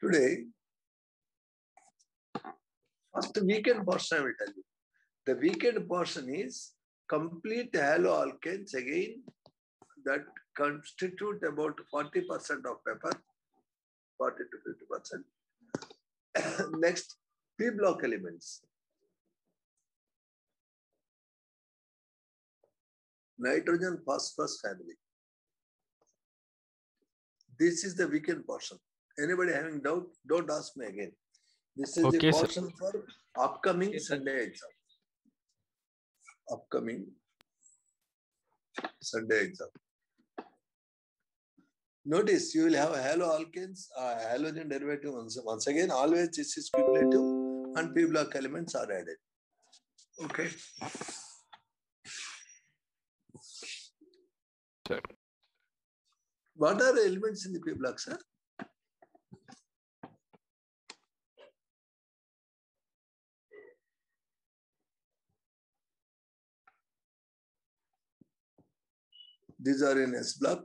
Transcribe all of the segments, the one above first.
Today, first weekend portion I will tell you. The weekend portion is complete haloalkanes again that constitute about 40% of paper, 40 to 50%. Next, P block elements. Nitrogen phosphorus family. This is the weekend portion. Anybody having doubt? Don't ask me again. This is Okay, the portion sir. for upcoming Sunday exam. Upcoming Sunday exam. Notice you will have haloalkanes, halogen derivative once again. Always this is cumulative and P block elements are added. Okay. Sir. What are the elements in the P block, sir? These are in S block.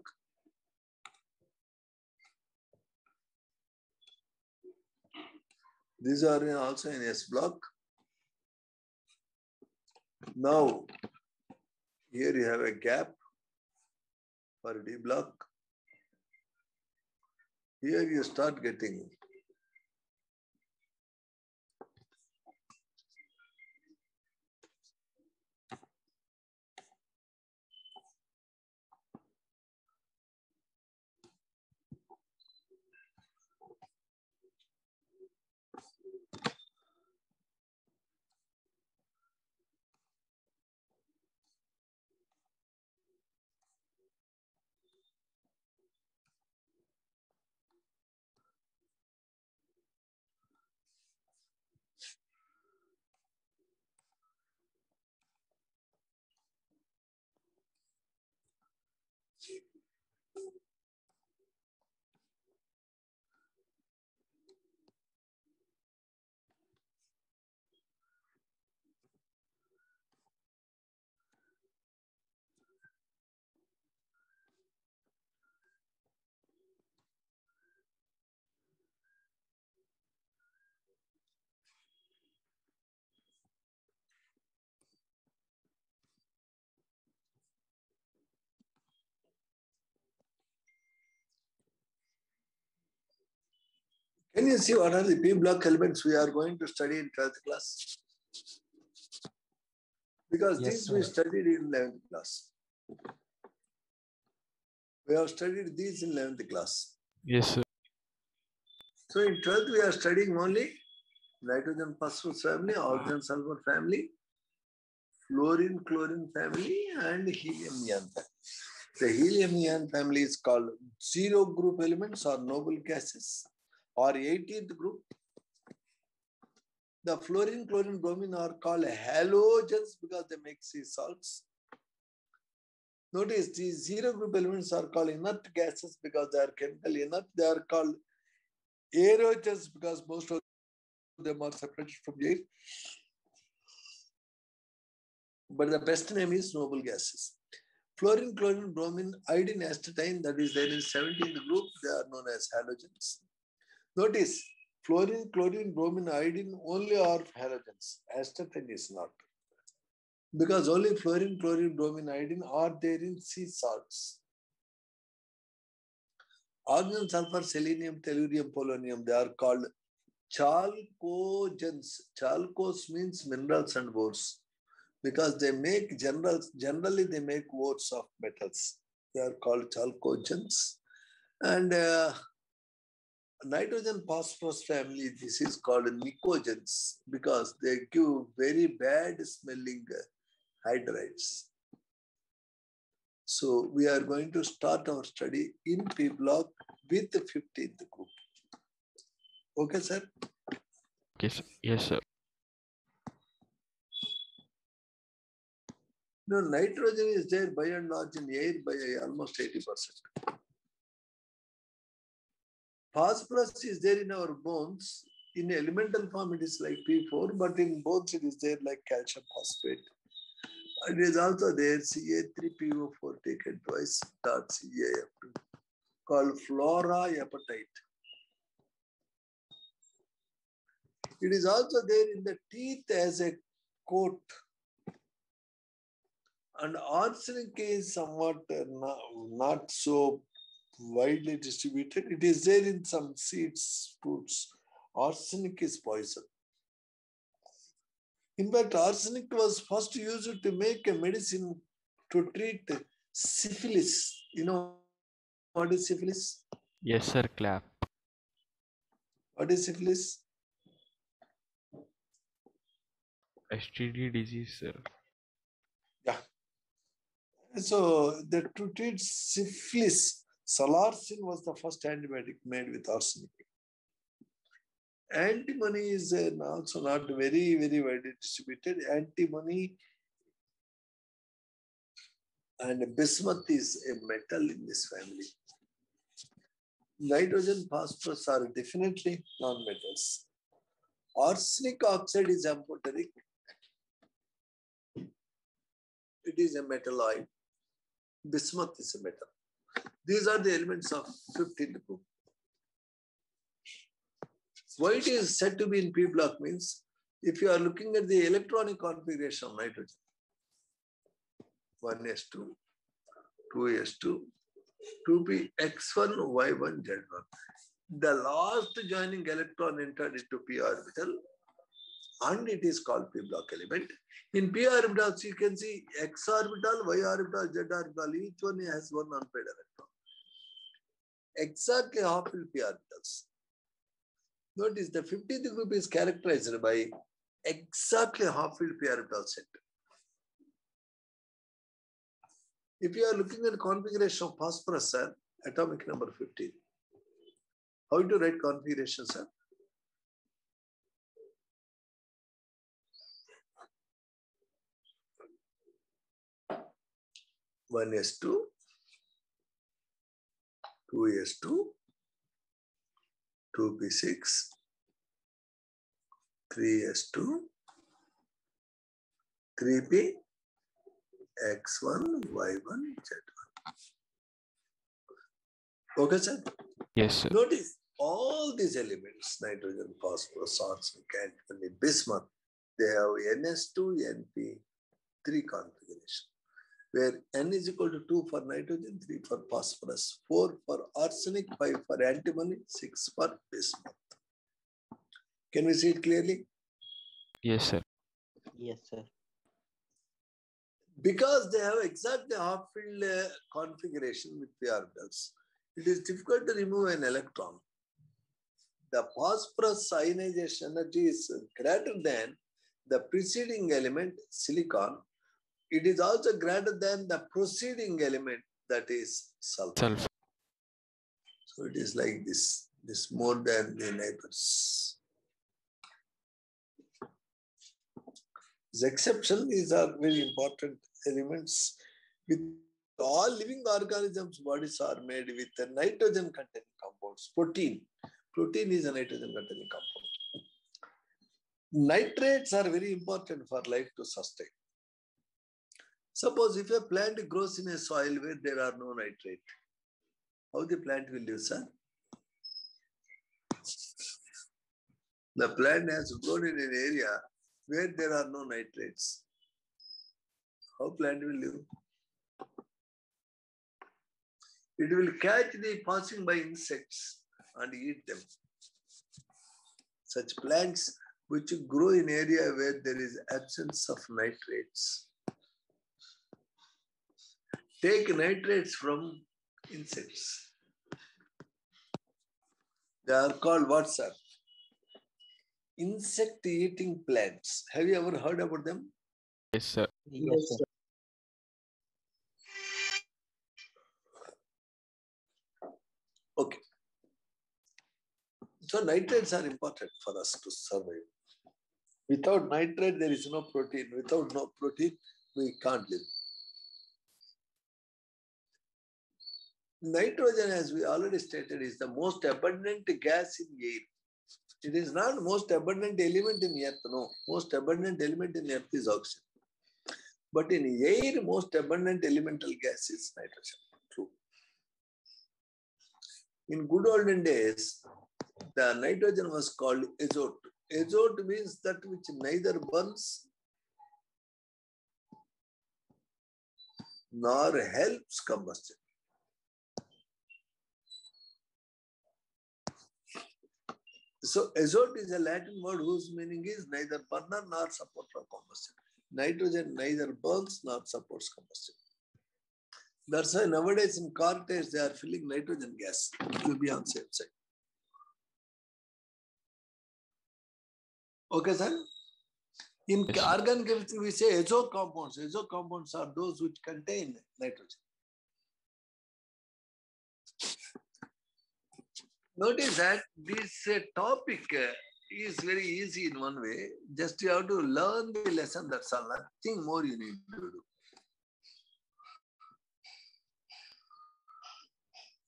These are also in S block. Now, here you have a gap for D block. Here you start getting Can you see what are the P block elements we are going to study in 12th class? Because Yes, these sir. we studied in 11th class. We have studied these in 11th class. Yes, sir. So in 12th we are studying only nitrogen phosphorus family, oxygen sulfur family, fluorine chlorine family, and helium neon family. The helium neon family is called zero group elements or noble gases, or 18th group. The fluorine, chlorine, bromine are called halogens because they make sea salts. Notice these zero group elements are called inert gases because they are chemical inert. They are called aerogens because most of them are separated from the air. But the best name is noble gases. Fluorine, chlorine, bromine, iodine, astatine, that is there in 17th group, they are known as halogens. Notice, fluorine, chlorine, bromine, iodine only are halogens. Astatine is not. Because only fluorine, chlorine, bromine, iodine are there in sea salts. Oxygen, sulfur, selenium, tellurium, polonium, they are called chalcogens. Chalcos means minerals and ores. Because they make generally they make ores of metals. They are called chalcogens. And nitrogen phosphorus family, this is called nicogens because they give very bad smelling hydrides. So we are going to start our study in P block with the 15th group. Okay, sir? Okay, sir. Yes, sir. No, nitrogen is there by and large in air by almost 80%. Phosphorus is there in our bones. In elemental form, it is like P4, but in bones, it is there like calcium phosphate. It is also there Ca3PO4 taken twice, CaF2, called fluoroapatite. It is also there in the teeth as a coat. And arsenic is somewhat not so widely distributed. It is there in some seeds, fruits. Arsenic is poison. In fact, arsenic was first used to make a medicine to treat syphilis. You know what is syphilis? Yes, sir. Clap. What is syphilis? STD disease, sir. Yeah. So to treat syphilis, salarsin was the first antibiotic made with arsenic. Antimony is also not very, very widely distributed. Antimony and bismuth is a metal in this family. Nitrogen, phosphorus are definitely non-metals. Arsenic oxide is amphoteric. It is a metalloid. Bismuth is a metal. These are the elements of 15th group. Why it is said to be in P block means, if you are looking at the electronic configuration of nitrogen, 1s2, 2s2, 2p, x1, y1, z1. The last joining electron entered into p orbital, and it is called p block element. In p orbitals, you can see x orbital, y orbital, z orbital. Each one has one unpaired electron. Exactly half will p orbitals. Notice the 15th group is characterized by exactly half-filled p orbital set. If you are looking at configuration of phosphorus, sir, atomic number 15. How to write configuration, sir? One S2, 2s2, 2p6, 3s2, 3p, x1, y1, z1. Okay, sir? Yes, sir. Notice all these elements, nitrogen, phosphorus, arsenic, antimony, bismuth, they have NS2, NP, 3 configuration, where N is equal to 2 for nitrogen, 3 for phosphorus, 4 for arsenic, 5 for antimony, 6 for bismuth. Can we see it clearly? Yes, sir. Yes, sir. Because they have exactly half-filled configuration with p orbitals, it is difficult to remove an electron. The phosphorus ionization energy is greater than the preceding element, silicon. It is also greater than the preceding element, that is sulfur. Sulfur. So it is like this more than the neighbors. This exception, these are very important elements. With all living organisms, bodies are made with a nitrogen containing compounds. Protein. Protein is a nitrogen containing compound. Nitrates are very important for life to sustain. Suppose if a plant grows in a soil where there are no nitrate, how the plant will live, sir? The plant has grown in an area where there are no nitrates. How plant will live? It will catch the passing by insects and eat them. Such plants which grow in area where there is absence of nitrates take nitrates from insects. They are called what, sir? Insect-eating plants. Have you ever heard about them? Yes, sir. Yes, sir. Okay. So nitrates are important for us to survive. Without nitrate, there is no protein. Without no protein, we can't live. Nitrogen, as we already stated, is the most abundant gas in air. It is not the most abundant element in earth, no. Most abundant element in earth is oxygen. But in air, most abundant elemental gas is nitrogen. True. In good olden days, the nitrogen was called azote. Azote means that which neither burns nor helps combustion. So azote is a Latin word whose meaning is neither burner nor supporter of combustion. Nitrogen neither burns nor supports combustion. That's why nowadays in car tires they are filling nitrogen gas to be on safe side. Okay, sir? In Yes, sir. organic chemistry, we say azo compounds. Azo compounds are those which contain nitrogen. Notice that this topic is very easy in one way. Just you have to learn the lesson, that's all. Nothing more you need to do.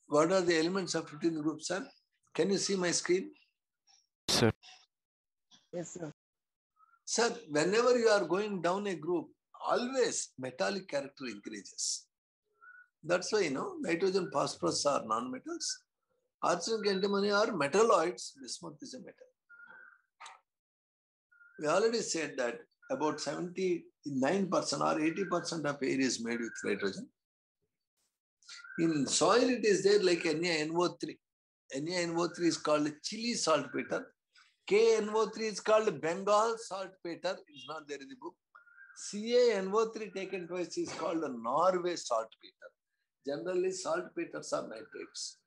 What are the elements of 15 groups, sir? Can you see my screen? Sir. Yes, sir. Sir, whenever you are going down a group, always metallic character increases. That's why, nitrogen, phosphorus are non-metals. Arsenic, antimony are metalloids. Bismuth is a metal. We already said that about 79% or 80% of air is made with nitrogen. In soil, it is there like NaNO3. NaNO3 is called Chile saltpeter. KNO3 is called Bengal saltpeter. It's not there in the book. CaNO3 taken twice is called Norway saltpeter. Generally, saltpeters are nitrates.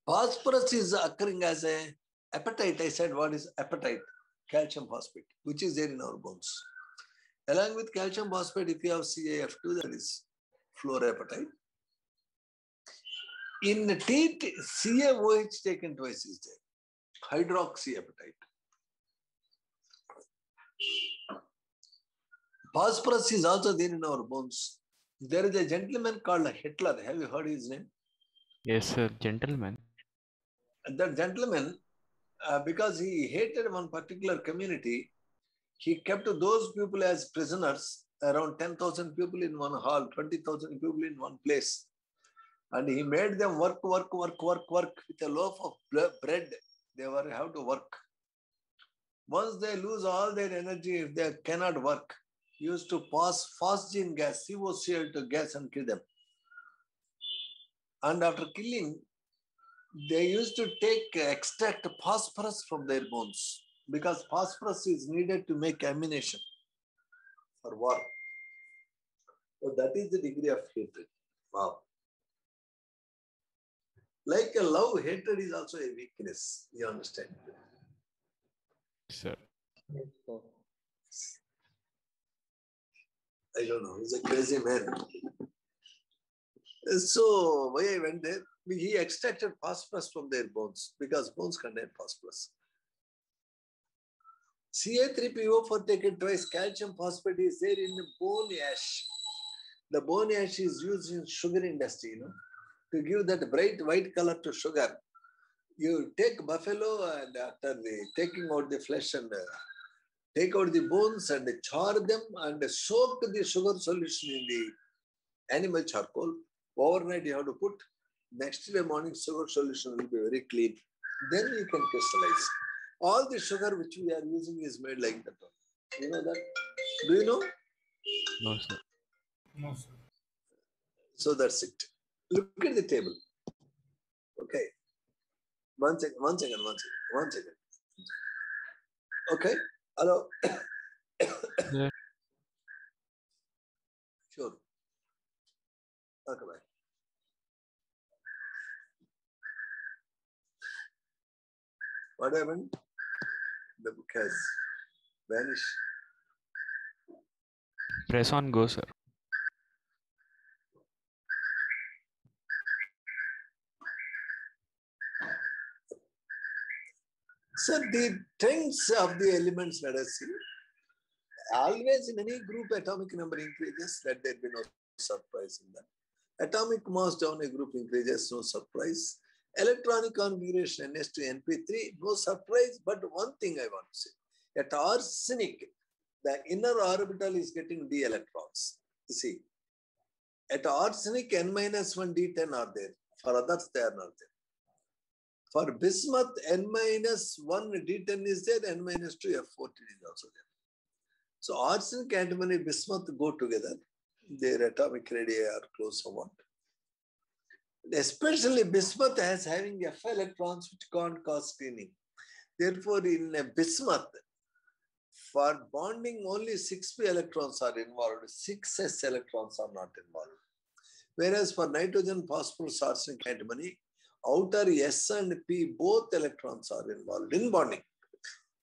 Phosphorus is occurring as a apatite. I said, what is apatite? Calcium phosphate, which is there in our bones. Along with calcium phosphate, if you have CaF2, that is fluorapatite. In teeth, CaOH taken twice is there. Hydroxyapatite. Phosphorus is also there in our bones. There is a gentleman called Hitler. Have you heard his name? Yes, sir. Gentleman. That gentleman, because he hated one particular community, he kept those people as prisoners, around 10,000 people in one hall, 20,000 people in one place. And he made them work with a loaf of bread. They have to work. Once they lose all their energy, if they cannot work, he used to pass phosgene gas, COCl to gas and kill them. And after killing, they used to extract phosphorus from their bones because phosphorus is needed to make ammunition for war. So that is the degree of hatred. Wow. Like a love, hatred is also a weakness. You understand? Sir. Yes, sir. I don't know. He's a crazy man. So why I went there? He extracted phosphorus from their bones because bones contain phosphorus. Ca3PO4 taken twice, calcium phosphate is there in the bone ash. The bone ash is used in sugar industry, to give that bright white color to sugar. You take buffalo and after taking out the flesh and take out the bones and char them and soak the sugar solution in the animal charcoal. Overnight you have to put. Next day morning sugar solution will be very clean. Then you can crystallize. All the sugar which we are using is made like that. You know that? Do you know? No, sir. No, sir. So that's it. Look at the table. Okay. One second. Okay. Hello. Yeah. Sure. Okay, bye. What happened? The book has vanished. Press on go, sir. So the trends of the elements, let us see. Always in any group, atomic number increases. Let there be no surprise in that. Atomic mass down a group increases, no surprise. Electronic configuration NS to NP3, no surprise. But one thing I want to say, at arsenic, the inner orbital is getting d electrons. You see, At arsenic, N-1 D10 are there. For others, they are not there. For bismuth, N-1 D10 is there, N-2 F14 is also there. So arsenic, antimony, bismuth go together. Their atomic radii are close somewhat. Especially bismuth has having F electrons which can't cause staining. Therefore, in a bismuth, for bonding, only 6p electrons are involved. 6s electrons are not involved. Whereas for nitrogen, phosphorus, arsenic, antimony, outer S and P, both electrons are involved in bonding.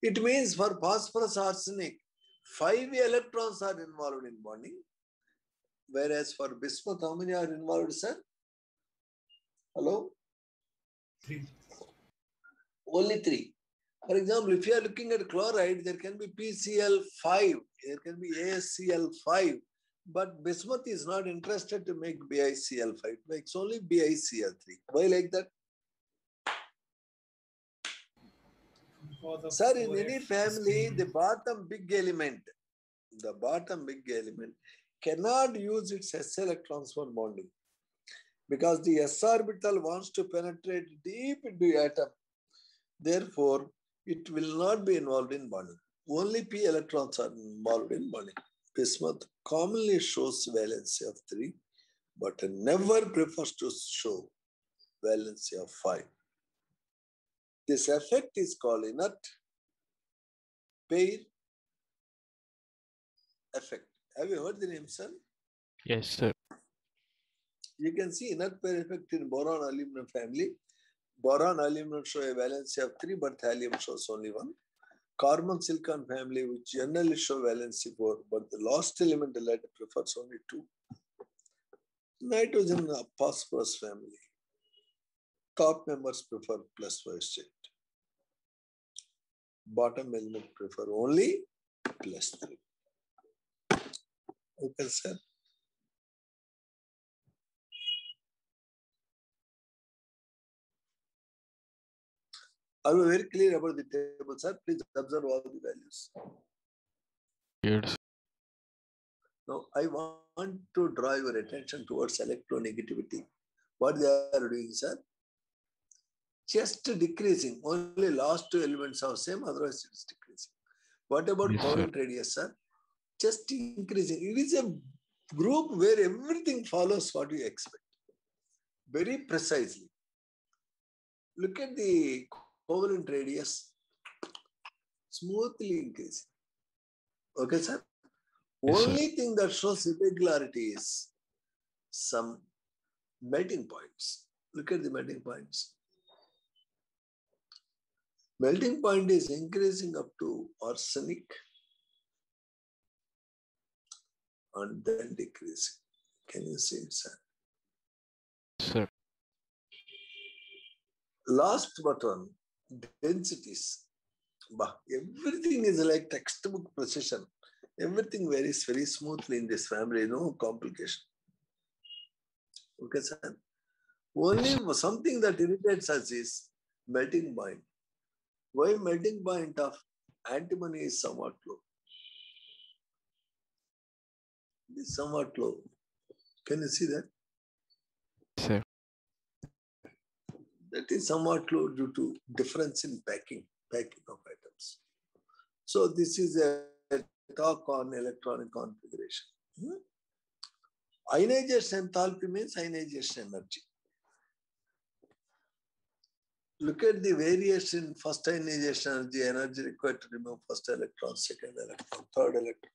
It means for phosphorus, arsenic, 5 electrons are involved in bonding. Whereas for bismuth, how many are involved, sir? Hello? 3. Only 3. For example, if you are looking at chloride, there can be PCl5, there can be ASCl5, but bismuth is not interested to make BiCl5. It makes only BiCl3. Why like that? Sir, in any family, the bottom big element cannot use its s electrons for bonding because the s orbital wants to penetrate deep into the atom. Therefore, it will not be involved in bonding. Only p electrons are involved in bonding. Bismuth commonly shows valency of 3, but never prefers to show valency of 5. This effect is called inert pair effect. Have you heard the name, sir? Yes, sir. You can see inert pair effect in boron aluminum family. Boron aluminum show a valency of 3, but thallium shows only 1. Carbon silicon family, which generally show valency 4, but the last element, the latter, prefers only 2. Nitrogen phosphorus family. Top members prefer +5 state. Bottom element prefer only +3. Okay, sir. Are we very clear about the table, sir? Please observe all the values. Yes. Now, I want to draw your attention towards electronegativity. What they are doing, sir? Just decreasing. Only last 2 elements are same, otherwise it's decreasing. What about Yes, covalent radius, sir? Just increasing. It is a group where everything follows what you expect. Very precisely. Look at the covalent radius. Smoothly increasing. Okay, sir? Yes, sir. Only thing that shows irregularity is some melting points. Look at the melting points. Melting point is increasing up to arsenic and then decreasing. Can you see it, sir? Sir. Last but one, densities. Bah, everything is like textbook precision. Everything varies very smoothly in this family, no complication. Okay, sir? Only something that irritates us is melting point. Why melting point of antimony is somewhat low? It is somewhat low. Can you see that? Sir. That is somewhat low due to difference in packing of atoms. So this is a talk on electronic configuration. Ionization enthalpy means ionization energy. Look at the variation in first ionization energy required to remove first electron, second electron, third electron.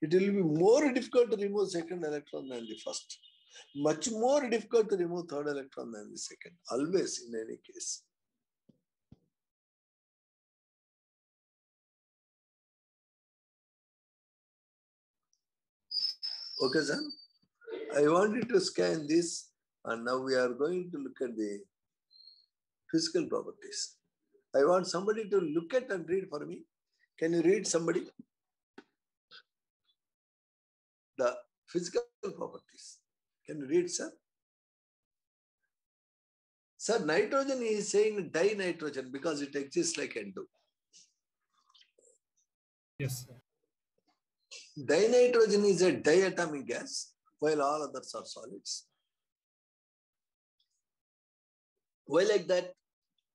It will be more difficult to remove second electron than the first. Much more difficult to remove third electron than the second. Always, in any case. Okay, sir? I wanted to scan this, and now we are going to look at the physical properties. I want somebody to look at and read for me. Can you read, somebody? The physical properties. Can you read, sir? Sir, nitrogen is saying dinitrogen because it exists like N2. Yes, sir. Dinitrogen is a diatomic gas. while all others are solids. Why like that?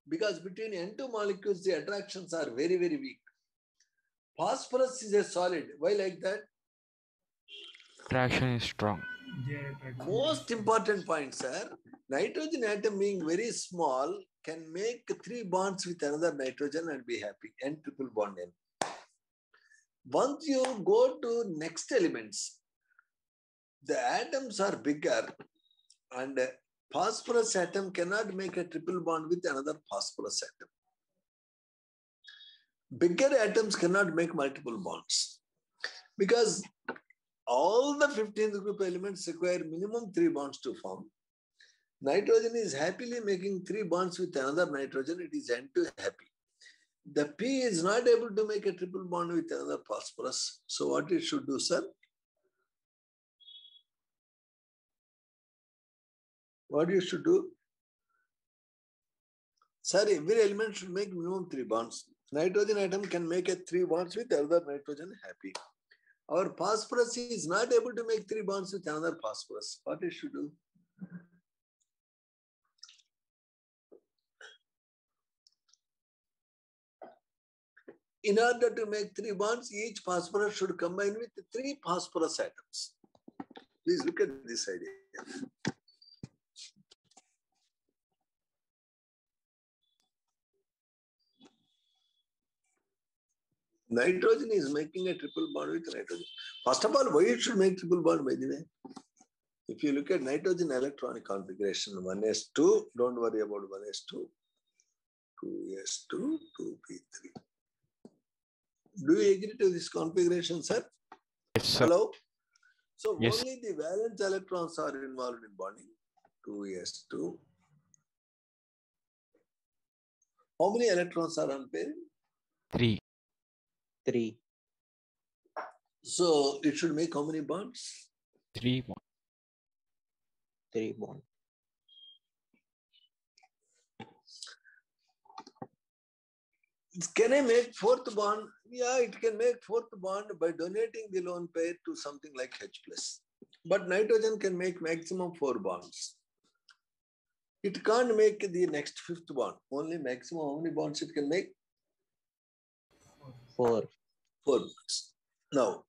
Because between N2 molecules, the attractions are very, very weak. Phosphorus is a solid. Why like that? Attraction is strong. Most important point, sir. Nitrogen atom being very small can make 3 bonds with another nitrogen and be happy. N triple bond N. Once you go to next elements, the atoms are bigger and phosphorus atom cannot make a triple bond with another phosphorus atom. Bigger atoms cannot make multiple bonds because all the 15th group elements require minimum 3 bonds to form. Nitrogen is happily making 3 bonds with another nitrogen. It is N2 happy. The P is not able to make a triple bond with another phosphorus. So what it should do, sir? What you should do? Sir, every element should make minimum 3 bonds. Nitrogen atom can make a 3 bonds with another nitrogen happy. Our phosphorus is not able to make 3 bonds with another phosphorus. What it should do? In order to make 3 bonds, each phosphorus should combine with 3 phosphorus atoms. Please look at this idea. Nitrogen is making a triple bond with nitrogen. First of all, why it should make triple bond, by the way? If you look at nitrogen electronic configuration, 1s2, don't worry about 1s2, 2s2, 2p3. Do you agree to this configuration, sir? Yes, sir. Hello? So Yes. only the valence electrons are involved in bonding. 2s2. How many electrons are unpaired? 3. 3. So it should make how many bonds? 3 1. 3 bond. Can I make 4th bond? Yeah, it can make 4th bond by donating the lone pair to something like H+. But nitrogen can make maximum 4 bonds. It can't make the next 5th bond. Only maximum how many bonds it can make? 4. 4 bonds. Now,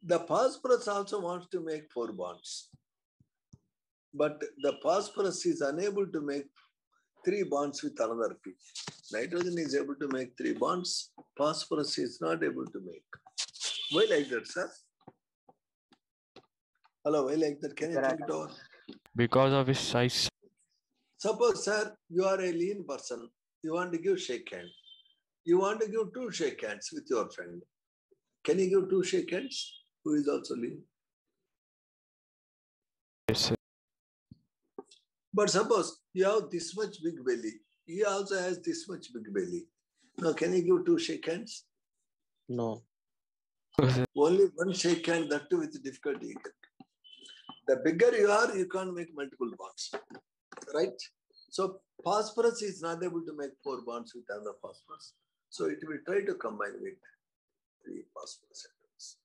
the phosphorus also wants to make 4 bonds. But the phosphorus is unable to make 3 bonds with another P. Nitrogen is able to make 3 bonds. Phosphorus is not able to make. Why like that, sir? Hello, why like that? Can you think it over? Because of his size. Suppose, sir, you are a lean person. You want to give shake hand. You want to give 2 shake hands with your friend. Can you give 2 shake hands? Who is also lean? Yes, sir. But suppose you have this much big belly. He also has this much big belly. Now, can you give 2 shake hands? No. Only 1 shake hand, that too with difficulty. The bigger you are, you can't make multiple bonds. Right? So phosphorus is not able to make 4 bonds with another phosphorus. So it will try to combine with 3 phosphorus atoms.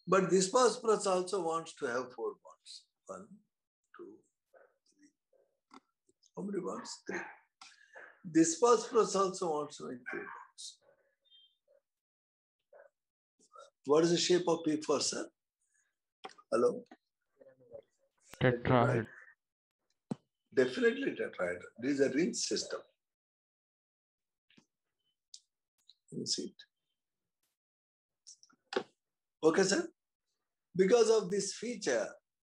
But this phosphorus also wants to have 4 bonds. 1, 2, 3. How many bonds? 3. This phosphorus also wants to make 3 bonds. What is the shape of P4, sir? Hello? Tetrahedral. Definitely tetrahedral. This is a ring system. You can see it. Okay, sir? Because of this feature,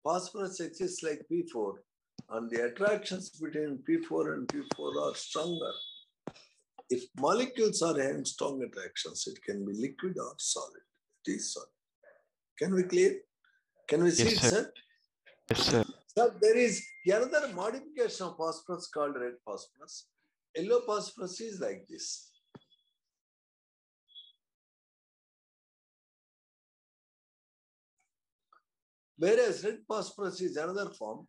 phosphorus exists like P4, and the attractions between P4 and P4 are stronger. If molecules are having strong attractions, it can be liquid or solid. It is solid. Can we clear? Can we see Yes, it, sir. sir? Yes, sir. Sir, there is another modification of phosphorus called red phosphorus. Yellow phosphorus is like this. Whereas red phosphorus is another form.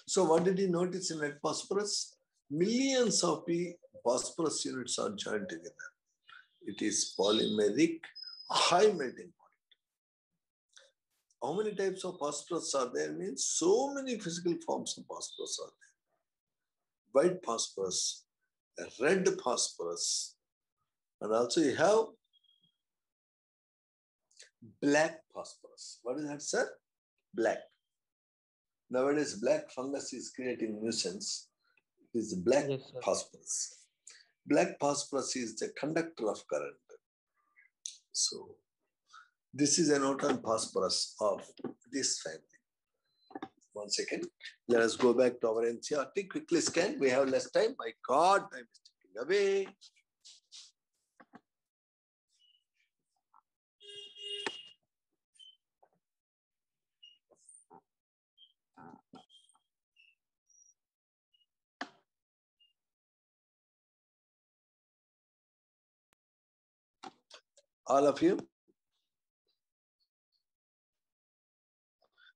So what did you notice in red phosphorus? millions of phosphorus units are joined together. It is polymeric, high melting point. How many types of phosphorus are there? Means so many physical forms of phosphorus are there. White phosphorus, red phosphorus, and also you have black phosphorus. What is that, sir? Black. Nowadays, black fungus is creating nuisance. It is black Yes, sir. phosphorus. Black phosphorus is the conductor of current. So, this is a note on phosphorus of this family. 1 second. Let us go back to our NCERT. Quickly scan. We have less time. My God, time is ticking away. All of you,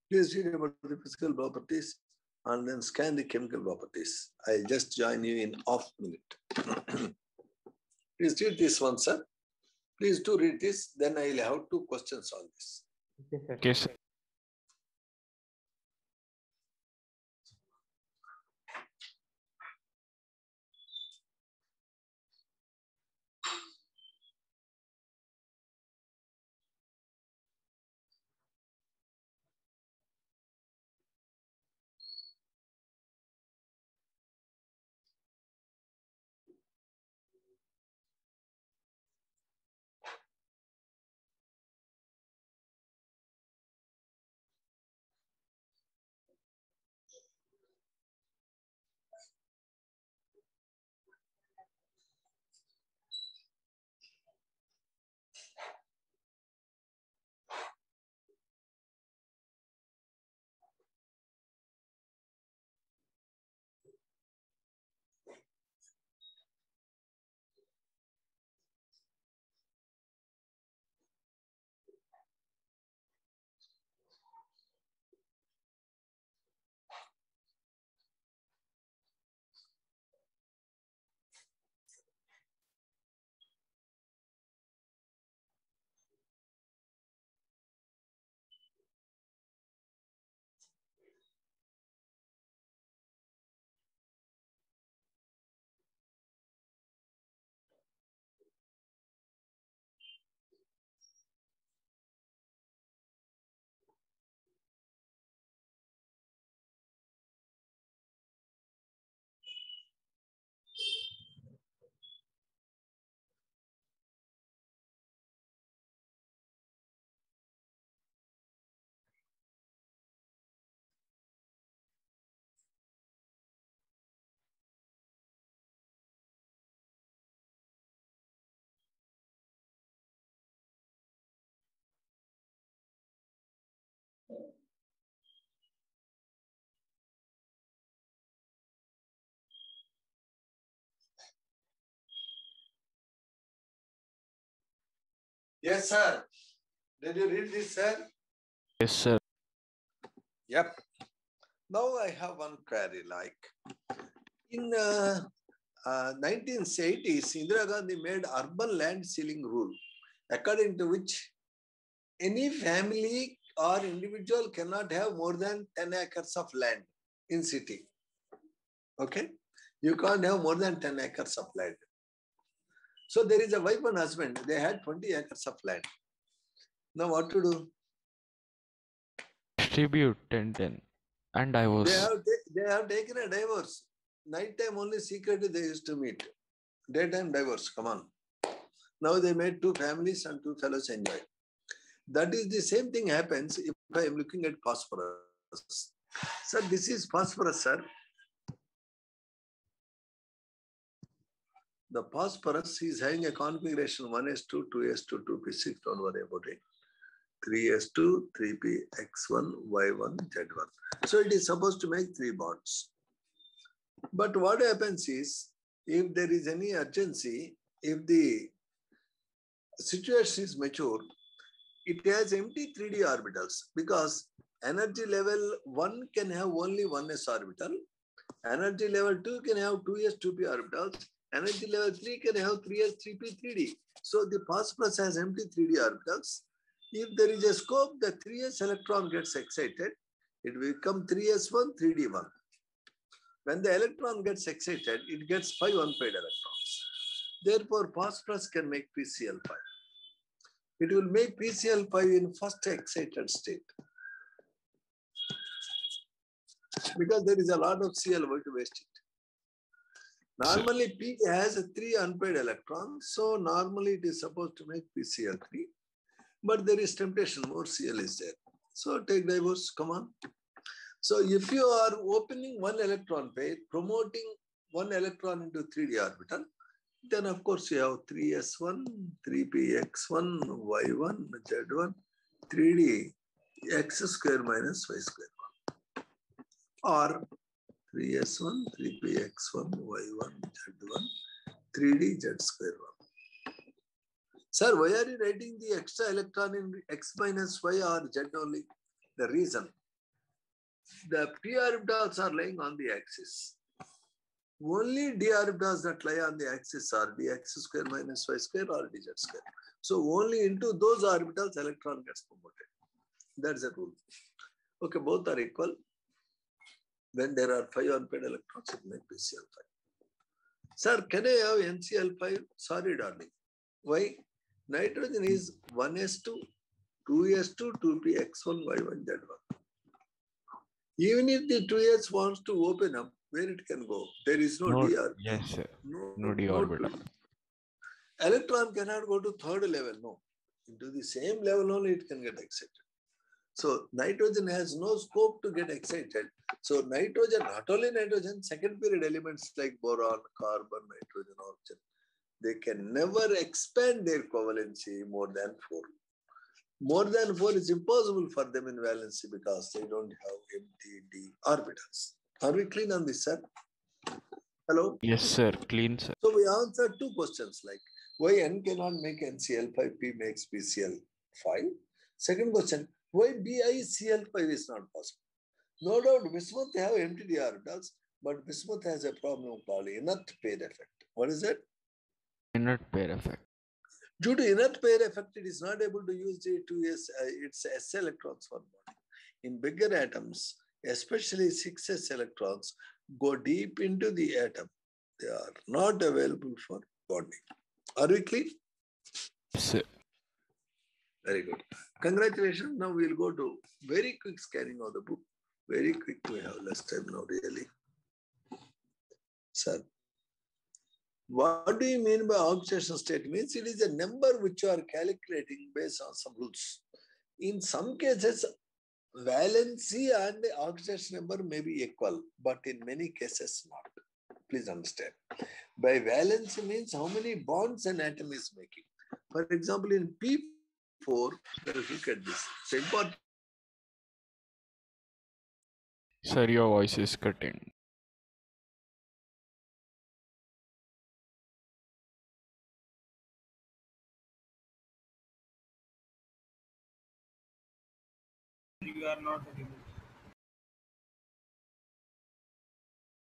please read about the physical properties and then scan the chemical properties. I'll just join you in half minute. Please read this one, sir. Please do read this. Then I'll have 2 questions on this. Yes, sir. Okay, sir. Yes, sir. Did you read this, sir? Yes, sir. Yep. Now I have one query. Like in 1980s, Indira Gandhi made urban land ceiling rule, according to which any family or individual cannot have more than 10 acres of land in city. Okay? You can't have more than 10 acres of land. So there is a wife and husband. They had 20 acres of land. Now what to do? Distribute 10-10. And I was. They have taken a divorce. Nighttime only secretly they used to meet. Daytime divorce. Come on. Now they made 2 families and 2 fellows enjoy. That is the same thing happens if I am looking at phosphorus. Sir, this is phosphorus, sir. The phosphorus is having a configuration 1s2, 2s2, 2p6, don't worry about it. 3s2, 3p, x1, y1, z1. So it is supposed to make 3 bonds. But what happens is, if there is any urgency, if the situation is mature, it has empty 3d orbitals because energy level 1 can have only 1s orbital Energy level 2 can have 2s, 2p orbitals. Energy level 3 can have 3s, 3p, 3d. So the phosphorus has empty 3d orbitals. If there is a scope, the 3s electron gets excited. It will become 3s1, 3d1. When the electron gets excited, it gets 5 unpaired electrons. Therefore, phosphorus can make PCl5. It will make PCl5 in first excited state. Because there is a lot of Cl, why to waste it? Normally, P has 3 unpaired electrons, so normally it is supposed to make PCl3. But there is temptation, more Cl is there. So take divorce, come on. So if you are opening one electron pair, promoting one electron into 3d orbital, then of course you have 3s1, 3px1, y1, z1, 3d x square minus y square 1. Or 3s1, 3px1, y1, z1, 3d z square 1. Sir, why are you writing the extra electron in x minus y or z only? The reason. The p orbitals are lying on the axis. Only d orbitals that lie on the axis are dx square minus y square or dz square. So only into those orbitals electron gets promoted. That's the rule. Okay, both are equal. When there are 5 unpaired electrons, it may be PCl5. Sir, can I have NCl5? Sorry, darling. Why? Nitrogen is 1s2, 2s2, 2px1, y1, z1. Even if the 2s wants to open up, where it can go? There is no d orbital. Yes, sir. No d orbital. Electron cannot go to third level, no. Into the same level only it can get excited. So nitrogen has no scope to get excited. So nitrogen, not only nitrogen, second period elements like boron, carbon, nitrogen, oxygen, they can never expand their covalency more than 4. More than 4 is impossible for them in valency because they don't have empty d orbitals. Are we clean on this, sir? Hello? Yes, sir. Clean, sir. So we answered 2 questions like why N cannot make NCl5, P makes PCl5. Second question, why BiCl5 is not possible? No doubt bismuth have empty d orbitals, but bismuth has a problem called inert pair effect. What is that? Inert pair effect. Due to inert pair effect, it is not able to use the 2s, its s electrons for bonding. In bigger atoms, especially 6s electrons, go deep into the atom. They are not available for bonding. Are we clear? Yes, sir. Very good. Congratulations. Now we'll go to very quick scanning of the book. Very quick. We have less time now, really. Sir, what do you mean by oxidation state? Means it is a number which you are calculating based on some rules. In some cases, valency and the oxidation number may be equal, but in many cases not. Please understand. By valency means how many bonds an atom is making. For example, in P4, let us look at this. It's important. Sir, your voice is cutting. You are not audible.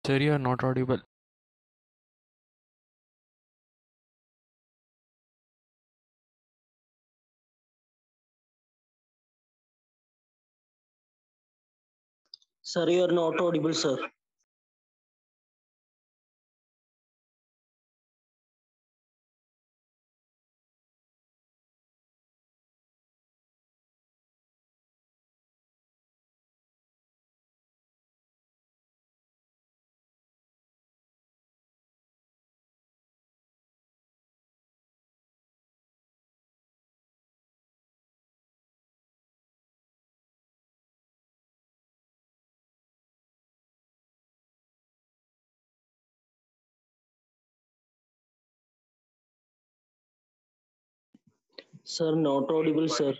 Sir, you are not audible. Sir, you are not audible, sir. Sir, not audible, sir.